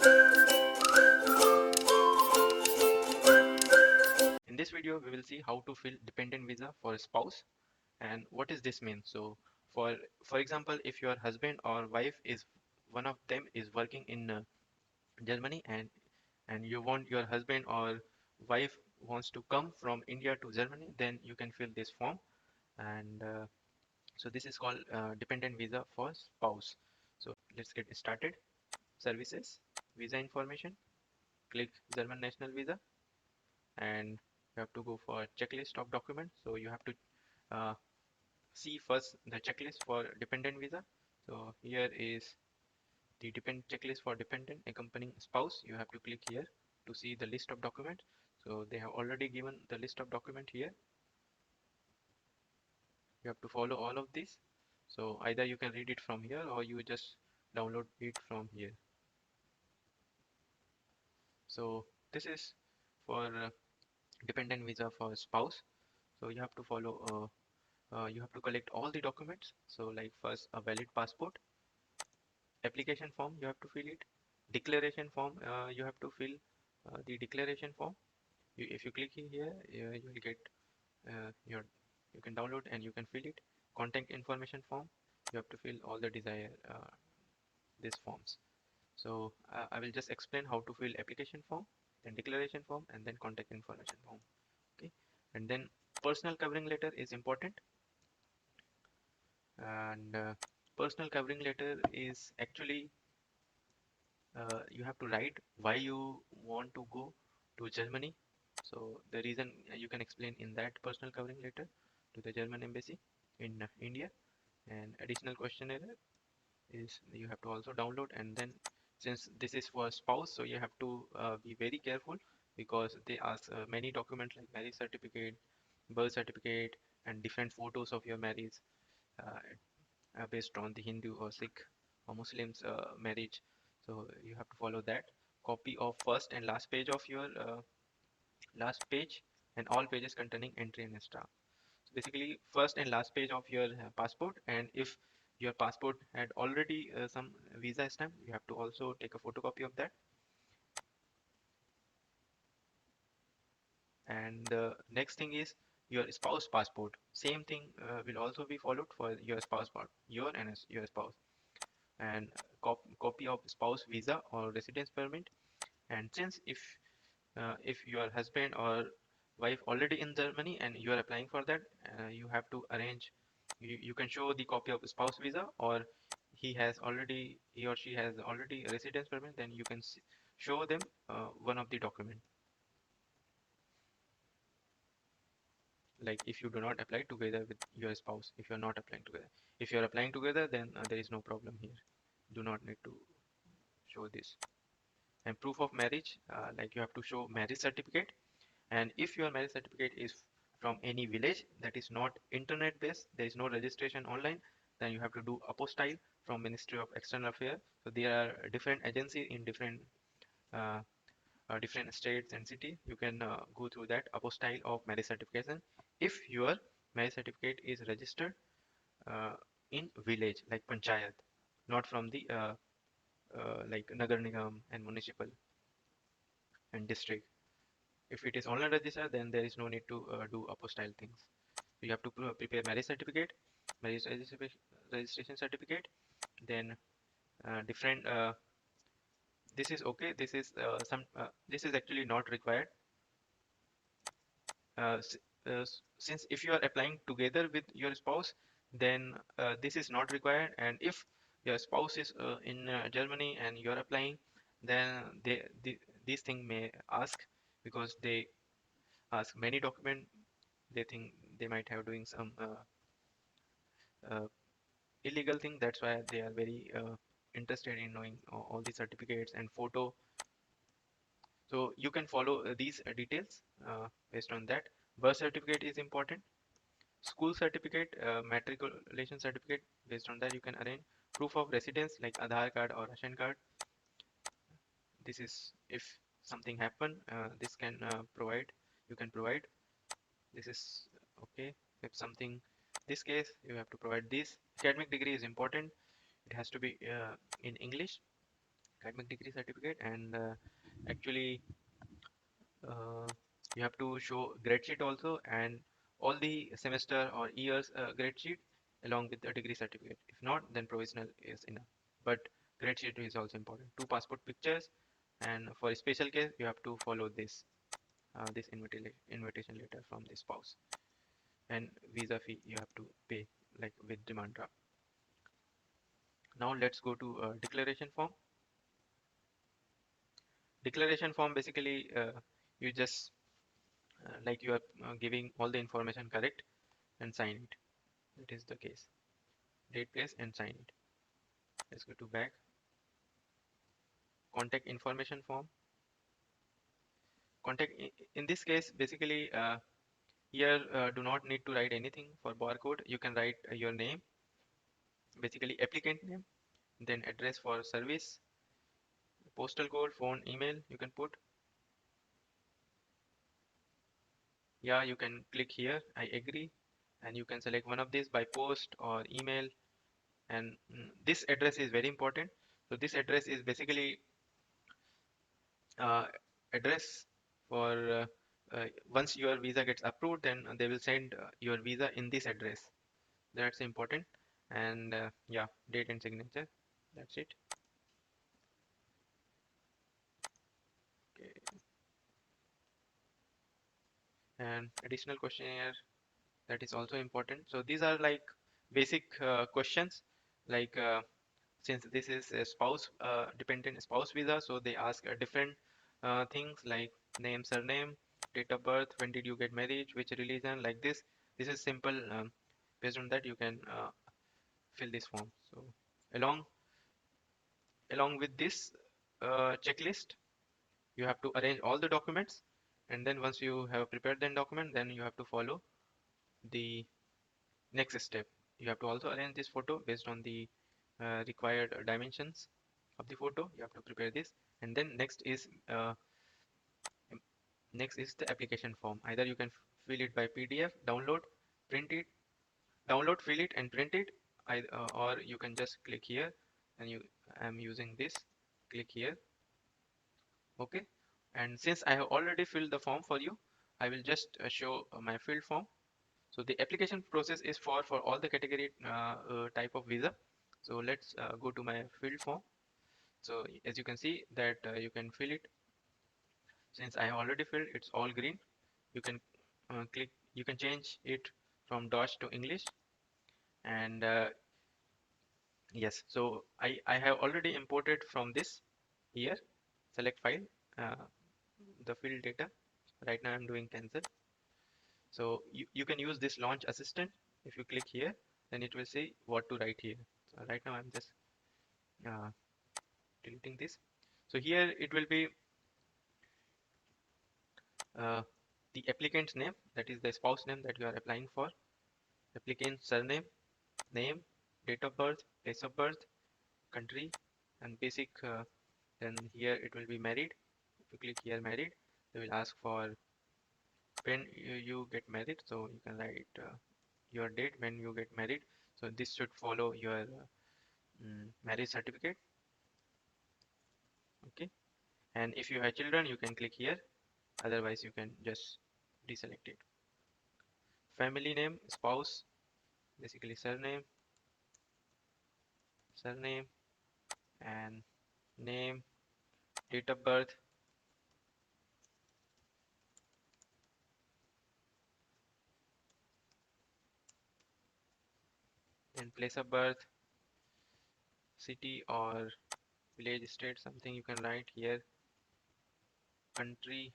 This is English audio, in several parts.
In this video, we will see how to fill dependent visa for a spouse and what does this mean. So for example, if your husband or wife is one of them is working in Germany, and you want your husband or wife wants to come from India to Germany, then you can fill this form. And so this is called dependent visa for spouse. So let's get started. Services, visa information, click German national visa, and you have to go for checklist of documents. So you have to uh, see first the checklist for dependent visa. So here is the depend checklist for dependent accompanying spouse. You have to click here to see the list of documents. So they have already given the list of document here. You have to follow all of this. So either you can read it from here or you just download it from here. So this is for dependent visa for spouse. So you have to follow you have to collect all the documents. So like first a valid passport, application form you have to fill it, declaration form you have to fill the declaration form. If you click here, you will get your you can download and you can fill it. Contact information form, you have to fill all the desired these forms. So I will just explain how to fill application form, then declaration form, and then contact information form. Okay, and then personal covering letter is important. And personal covering letter is actually you have to write why you want to go to Germany. So the reason you can explain in that personal covering letter to the German embassy in India. And additional questionnaire is you have to also download. And then since this is for spouse, so you have to be very careful because they ask many documents like marriage certificate, birth certificate, and different photos of your marriage uh, based on the Hindu or Sikh or Muslims marriage. So you have to follow that. Copy of first and last page of your last page, and all pages containing entry and extra. So basically first and last page of your passport, and if your passport had already some visa stamp, you have to also take a photocopy of that. And the next thing is your spouse passport. Same thing will also be followed for your spouse part, your and your spouse. And copy of spouse visa or residence permit. And since if your husband or wife already in Germany and you are applying for that, you have to arrange, you can show the copy of spouse visa, or he or she has already a residence permit, then you can show them one of the document. Like if you do not apply together with your spouse, if you're not applying together, if you're applying together, then there is no problem here. Do not need to show this. And proof of marriage, like you have to show marriage certificate. And if your marriage certificate is from any village that is not internet based, there is no registration online, then you have to do apostille from Ministry of External Affairs. So there are different agencies in uh, different states and city. You can go through that apostille of marriage certification if your marriage certificate is registered uh, in village like panchayat, not from the like nagar nigam and municipal and district. If it is online register, then there is no need to do apostille things. So you have to prepare marriage certificate, marriage registration certificate, then different. This is okay. This is some. This is actually not required. Since if you are applying together with your spouse, then this is not required. And if your spouse is in Germany and you are applying, then these thing may ask, because they ask many document. They think they might have doing some uh, illegal thing. That's why they are very interested in knowing all the certificates and photo. So you can follow these details based on that. Birth certificate is important. School certificate, matriculation certificate. Based on that, you can arrange proof of residence like Aadhaar card or Ration card. This is if something happen, this can provide. You can provide. This is okay. If something, this case, you have to provide this. Academic degree is important. It has to be in English. academic degree certificate, and actually uh, you have to show grade sheet also, and all the semester or years grade sheet along with the degree certificate. If not, then provisional is enough. But grade sheet is also important. Two passport pictures, and for a special case, you have to follow this invitation letter from the spouse, and visa fee you have to pay like with demand draft. Now let's go to declaration form. Declaration form basically you just like you are giving all the information correct and sign it. That is the case. Date, place, and sign it. Let's go to back. Contact information form. Contact in this case basically here do not need to write anything for barcode. You can write your name, basically applicant name, then address for service, postal code, phone, email. You can put. Yeah, you can click here. I agree, and you can select one of these by post or email. And this address is very important. So this address is basically uh, address for once your visa gets approved, then they will send your visa in this address. That's important. And yeah, date and signature. That's it. Okay. And additional questionnaire, that is also important. So these are like basic questions, like since this is a spouse dependent spouse visa, so they ask different things like name, surname, date of birth, when did you get married, which religion, like this. This is simple. Based on that you can fill this form. So along along with this checklist, you have to arrange all the documents, and then once you have prepared the document, then you have to follow the next step. You have to also arrange this photo based on the required dimensions of the photo. You have to prepare this, and then next is the application form. Either you can fill it by PDF, download, print it, download, fill it, and print it, or you can just click here, and you am using this. Click here, okay. And since I have already filled the form for you, I will just show my filled form. So the application process is for all the category type of visa. So let's go to my field form. So as you can see that you can fill it. Since I have already filled, it's all green. You can click. You can change it from Dutch to English. And yes, so I have already imported from this here. Select file, uh, the field data. Right now I'm doing cancel. So you can use this launch assistant. If you click here, then it will say what to write here. So right now I'm just uh, deleting this. So here it will be uh, the applicant's name, that is the spouse name that you are applying for, applicant's surname, name, date of birth, place of birth, country, and basic. Then here it will be married. If you click here married, they will ask for when you get married. So you can write your date when you get married. So this should follow your marriage certificate. Okay. And if you have children, you can click here. Otherwise, you can just deselect it. Family name, spouse, basically surname, and name, date of birth, then place of birth, city or village, state, something you can write here, country,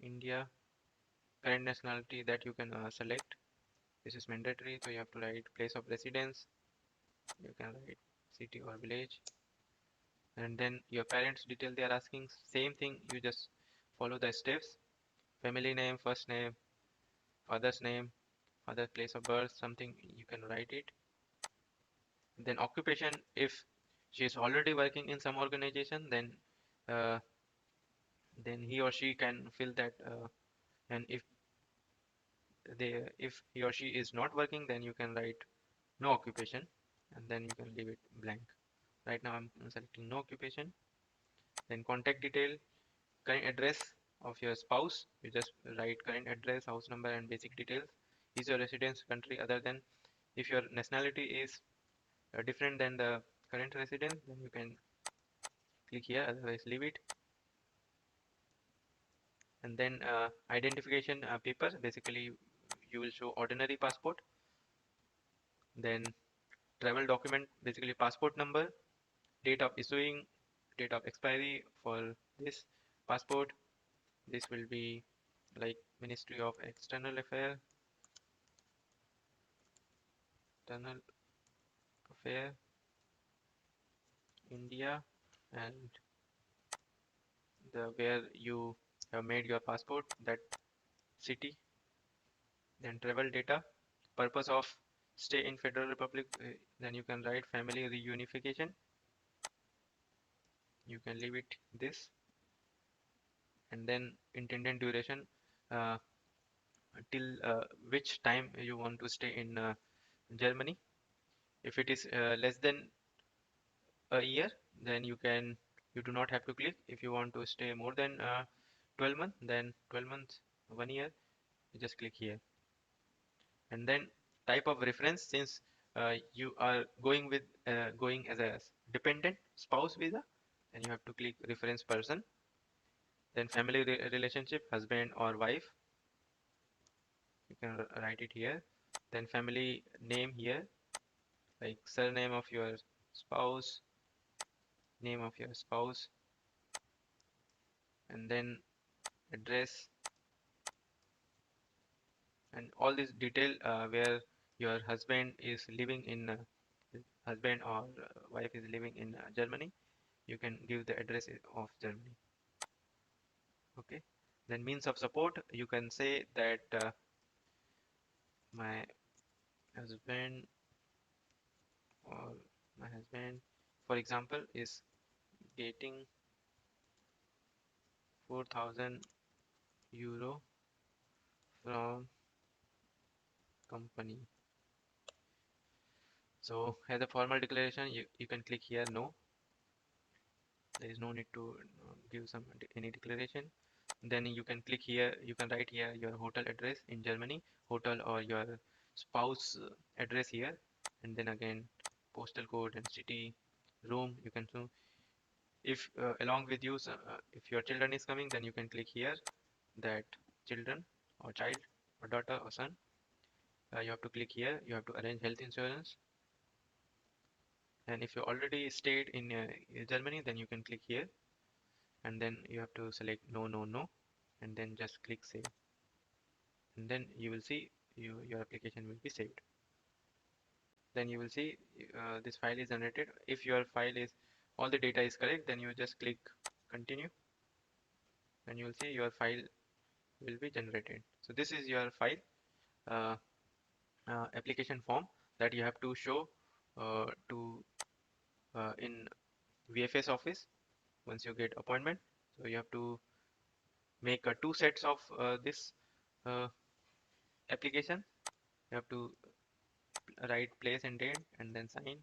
India, current nationality that you can select. This is mandatory, so you have to write place of residence. You can write city or village, and then your parents' detail they are asking. Same thing, you just follow the steps. Family name, first name, father's name, father place of birth, something you can write it. Then occupation, if she is already working in some organization, uh, then he or she can fill that. And if he or she is not working, then you can write no occupation, and then you can leave it blank. Right now I'm selecting no occupation. Then contact detail, current address of your spouse. You just write current address, house number, and basic details. Is your residence country other than, if your nationality is different than the current residence, then you can click here, otherwise leave it. And then identification paper, basically you will show ordinary passport. Then travel document, basically passport number, date of issuing, date of expiry for this passport. This will be like Ministry of External Affairs, External Affair, India, and the where you have made your passport, that city. Then travel data, purpose of stay in Federal Republic, then you can write family reunification. You can leave it this. And then intended duration, uh, till which time you want to stay in Germany. If it is less than a year, then you do not have to click. If you want to stay more than 12 months, then 12 months, 1 year, you just click here. And then type of reference, since you are going as a dependent spouse visa, then you have to click reference person. Then family relationship, husband or wife, you can write it here. Then family name here, like surname of your spouse, name of your spouse, and then address, and all this detail where your husband is living in husband or wife is living in Germany, you can give the address of Germany. Okay. Then means of support, you can say that my husband or my husband, for example, is getting 4,000 euro from company. So as a formal declaration, you can click here no. There is no need to give any declaration. Then you can click here, you can write here your hotel address in Germany, hotel or your spouse address here, and then again postal code and city, room you can do. If along with you, if your children is coming, then you can click here that children or child or daughter or son. You have to click here, you have to arrange health insurance. And if you already stayed in Germany, then you can click here, and then you have to select no, no, no, and then just click save. And then you will see your application will be saved. Then you will see this file is generated. If your file is, all the data is correct, then you just click continue, and you will see your file will be generated. So this is your file uh, application form that you have to show to in VFS office once you get appointment. So you have to make two sets of this uh, application. You have to write place and date and then sign.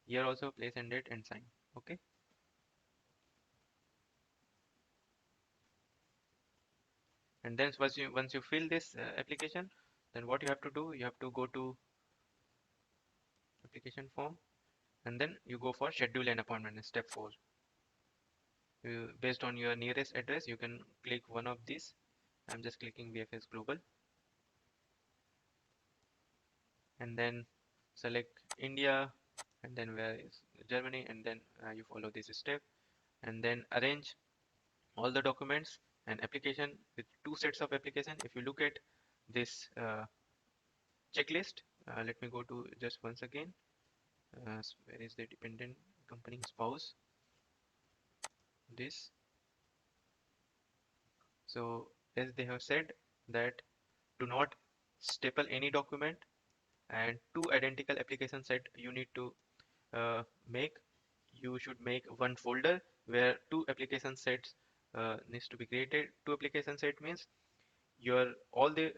Here also place and date and sign. Okay. And then once you fill this application, then what you have to do, you have to go to application form, and then you go for schedule an appointment in step 4. Based on your nearest address, you can click one of these. I'm just clicking VFS Global, and then select India, and then where is Germany, and then you follow this step, and then arrange all the documents and application with two sets of application. If you look at this checklist, let me go to just once again. Where is the dependent accompanying spouse? This. So as they have said that do not staple any document, and two identical application set you need to make. You should make one folder where two application sets needs to be created. Two application set means your all the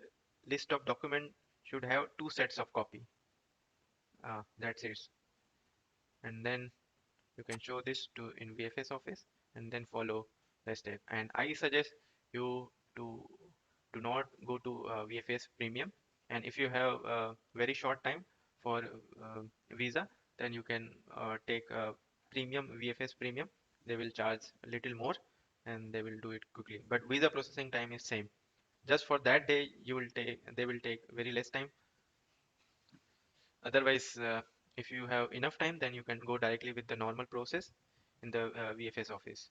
list of document should have two sets of copy. That's it. And then You can show this to in VFS office and then follow the step. And I suggest you to do not go to VFS premium. And if you have very short time for visa, then you can take premium VFS premium. They will charge a little more and they will do it quickly. But visa processing time is same. Just for that day, they will take very less time. Otherwise, if you have enough time, then you can go directly with the normal process in the VFS office.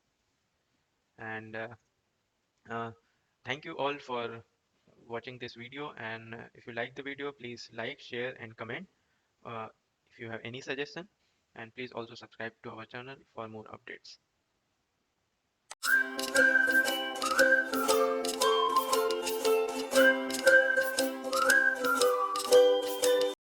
And uh, thank you all for watching this video. And if you like the video, please like, share, and comment. Uh, if you have any suggestion, and please also subscribe to our channel for more updates.